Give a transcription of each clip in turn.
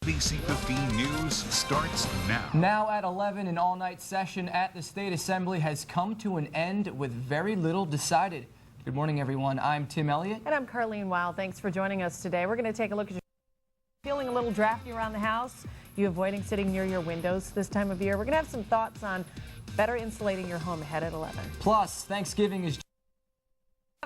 NBC 15 News starts now. Now at 11, an all-night session at the State Assembly has come to an end with very little decided. Good morning, everyone. I'm Tim Elliott. And I'm Carleen. Wow, thanks for joining us today. We're going to take a look at feeling a little drafty around the house. You avoiding sitting near your windows this time of year. We're going to have some thoughts on better insulating your home ahead at 11. Plus, Thanksgiving is...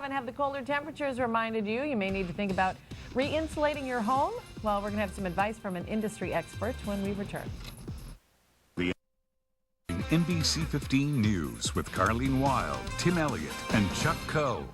Have the colder temperatures reminded you may need to think about re-insulating your home? Well, we're going to have some advice from an industry expert when we return. The NBC 15 News with Carleen Wild, Tim Elliott, and Chuck Coe.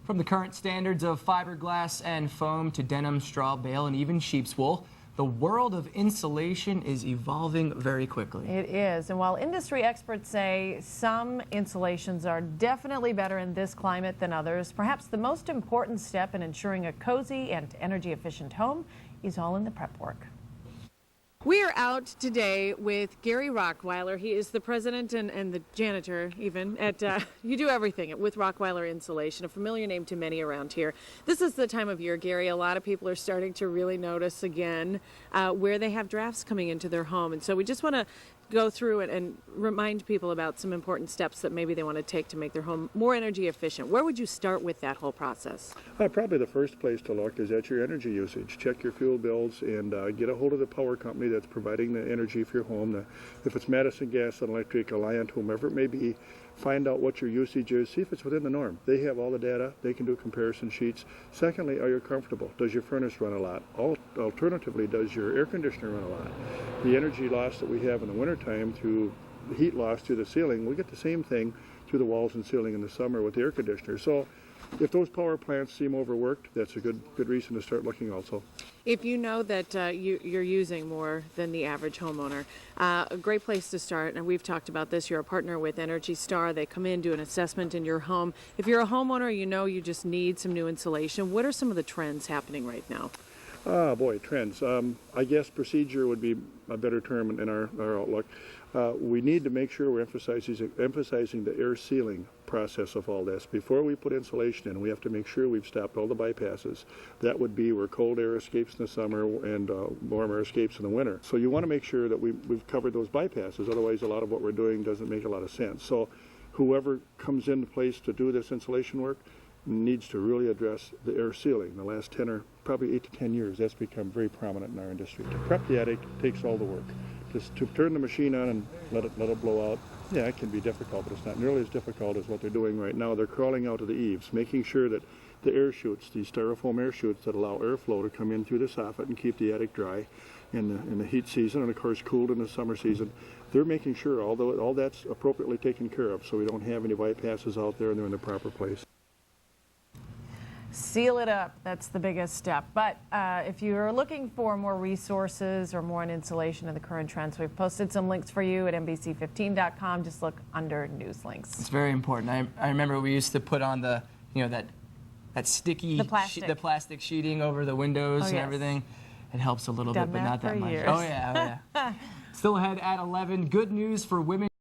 From the current standards of fiberglass and foam to denim, straw bale, and even sheep's wool, the world of insulation is evolving very quickly. It is, and while industry experts say some insulations are definitely better in this climate than others, perhaps the most important step in ensuring a cozy and energy-efficient home is all in the prep work. We are out today with Gary Rockweiler. He is the president and the janitor even at, you do everything with Rockweiler Insulation, a familiar name to many around here. This is the time of year, Gary, a lot of people are starting to really notice again where they have drafts coming into their home. And so we just want to go through and remind people about some important steps that maybe they want to take to make their home more energy efficient. Where would you start with that whole process? Probably the first place to look is at your energy usage. Check your fuel bills and get a hold of the power company that's providing the energy for your home. If it's Madison Gas and Electric, Alliant, whomever it may be, find out what your usage is, see if it's within the norm. They have all the data, they can do comparison sheets. Secondly, are you comfortable? Does your furnace run a lot? Alternatively, does your air conditioner run a lot? The energy loss that we have in the wintertime through the heat loss through the ceiling, we get the same thing through the walls and ceiling in the summer with the air conditioner. So if those power plants seem overworked, that's a good reason to start looking also. If you know that you're using more than the average homeowner, a great place to start, and we've talked about this, you're a partner with Energy Star. They come in, do an assessment in your home. If you're a homeowner, you know you just need some new insulation. What are some of the trends happening right now? Boy, trends. I guess procedure would be a better term in our outlook. We need to make sure we're emphasizing the air sealing process of all this. Before we put insulation in, we have to make sure we've stopped all the bypasses. That would be where cold air escapes in the summer and warm air escapes in the winter. So you want to make sure that we've covered those bypasses. Otherwise, a lot of what we're doing doesn't make a lot of sense. So whoever comes into place to do this insulation work needs to really address the air sealing. In the last 10 or probably 8 to 10 years, that's become very prominent in our industry. To prep the attic takes all the work. Just to turn the machine on and let it blow out, yeah, it can be difficult, but it's not nearly as difficult as what they're doing right now. They're crawling out to the eaves, making sure that the air chutes, these styrofoam air chutes that allow airflow to come in through the soffit and keep the attic dry in the heat season, and of course cooled in the summer season. They're making sure all that's appropriately taken care of, so we don't have any bypasses out there and they're in the proper place. Seal it up. That's the biggest step. But if you're looking for more resources or more on insulation of the current trends, we've posted some links for you at NBC15.com. Just look under news links. It's very important. I remember we used to put on the, that sticky, the plastic sheeting over the windows and everything. It helps a little bit, but not that much. Years. Oh yeah. Still ahead at 11. Good news for women.